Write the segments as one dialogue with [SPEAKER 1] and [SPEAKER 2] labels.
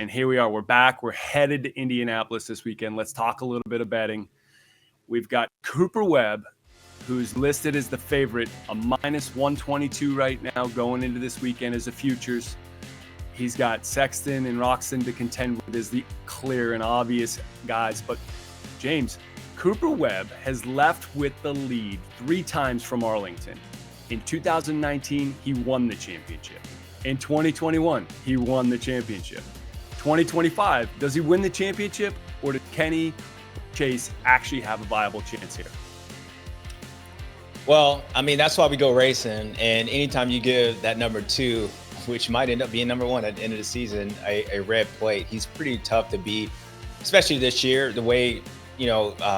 [SPEAKER 1] And here we are. We're back. We're headed to Indianapolis this weekend. Let's talk a little bit of betting. We've got Cooper Webb, who's listed as the favorite, a -122 right now going into this weekend as a futures. He's got Sexton and Roczen to contend with as the clear and obvious guys. But James, Cooper Webb has left with the lead 3 times from Arlington. In 2019, he won the championship. In 2021, he won the championship. 2025, does he win the championship, or does Kenny Chase actually have a viable chance here?
[SPEAKER 2] Well, I mean, that's why we go racing. And anytime you give that number 2, which might end up being number 1 at the end of the season, a red plate, he's pretty tough to beat, especially this year. The way,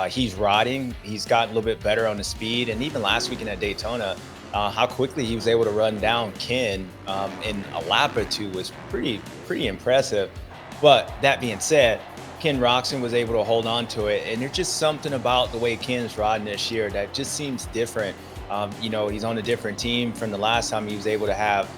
[SPEAKER 2] he's riding, he's gotten a little bit better on the speed. And even last weekend at Daytona, how quickly he was able to run down Ken in a lap or 2 was pretty impressive. But that being said, Ken Roczen was able to hold on to it. And there's just something about the way Ken's riding this year that just seems different. He's on a different team from the last time he was able to have,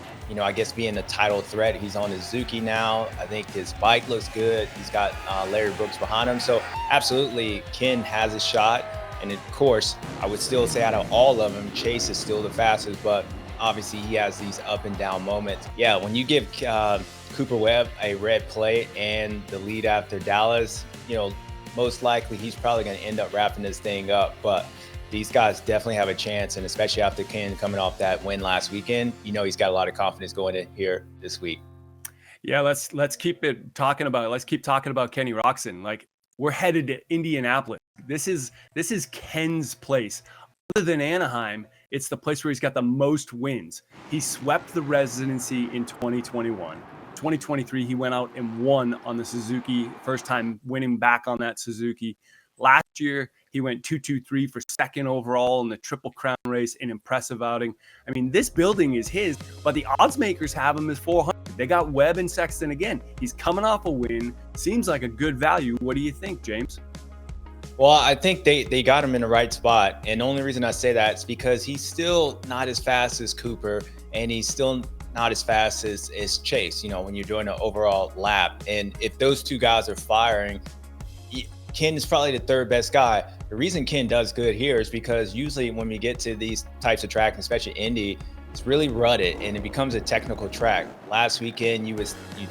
[SPEAKER 2] I guess being a title threat. He's on his Suzuki now. I think his bike looks good. He's got Larry Brooks behind him. So absolutely, Ken has a shot. And of course, I would still say out of all of them, Chase is still the fastest, but obviously he has these up and down moments. Yeah, when you give Cooper Webb a red plate and the lead after Dallas, most likely he's probably going to end up wrapping this thing up. But these guys definitely have a chance, and especially after Ken coming off that win last weekend, he's got a lot of confidence going in here this week.
[SPEAKER 1] Yeah, let's keep talking about it. Let's keep talking about Kenny Roczen. Like, we're headed to Indianapolis. This is Ken's place. Other than Anaheim, it's the place where he's got the most wins. He swept the residency in 2021. 2023, he went out and won on the Suzuki, first time winning back on that Suzuki. Last year, he went 2-2-3 for second overall in the Triple Crown race, an impressive outing. I mean, this building is his, but the odds makers have him as 400. They got Webb and Sexton again. He's coming off a win. Seems like a good value. What do you think, James?
[SPEAKER 2] Well, I think they got him in the right spot. And the only reason I say that is because he's still not as fast as Cooper, and he's still not as fast as Chase, when you're doing an overall lap. And if those two guys are firing, Ken is probably the third best guy. The reason Ken does good here is because usually when we get to these types of tracks, especially Indy, it's really rutted and it becomes a technical track. Last weekend, you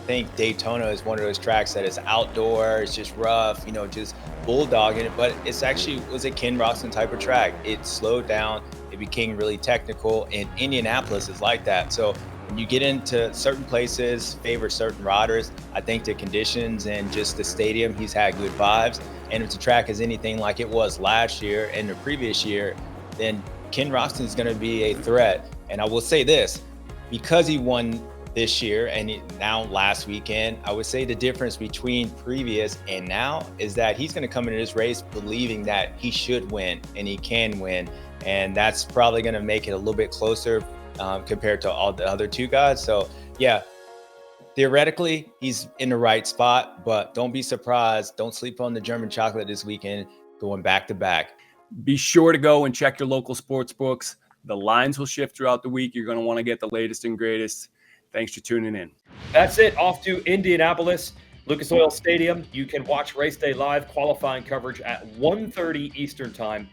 [SPEAKER 2] think Daytona is one of those tracks that is outdoor, it's just rough, just bulldogging it, but it's actually was a Ken Roczen type of track. It slowed down, it became really technical, and Indianapolis is like that. So when you get into certain places, favor certain riders, I think the conditions and just the stadium, he's had good vibes. And if the track is anything like it was last year and the previous year, then Ken Roczen is going to be a threat. And I will say this, because he won this year and now last weekend, I would say the difference between previous and now is that he's going to come into this race believing that he should win and he can win. And that's probably going to make it a little bit closer compared to all the other 2 guys. So yeah, theoretically, he's in the right spot, but don't be surprised. Don't sleep on the German chocolate this weekend, going back to back.
[SPEAKER 1] Be sure to go and check your local sports books. The lines will shift throughout the week. You're going to want to get the latest and greatest. Thanks for tuning in.
[SPEAKER 3] That's it. Off to Indianapolis, Lucas Oil Stadium. You can watch race day live, qualifying coverage at 1:30 Eastern time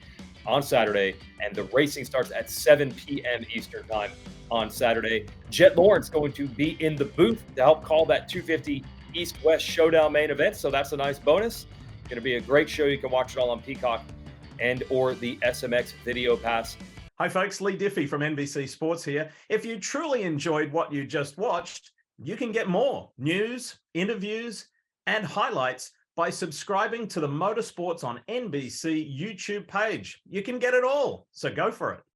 [SPEAKER 3] on Saturday, and the racing starts at 7 p.m. Eastern time on Saturday. Jet Lawrence going to be in the booth to help call that 250 East-West Showdown main event, so that's a nice bonus. Going to be a great show. You can watch it all on Peacock and or the SMX Video Pass.
[SPEAKER 4] Hi folks, Lee Diffie from NBC Sports here. If you truly enjoyed what you just watched, you can get more news, interviews, and highlights by subscribing to the Motorsports on NBC YouTube page. You can get it all, so go for it.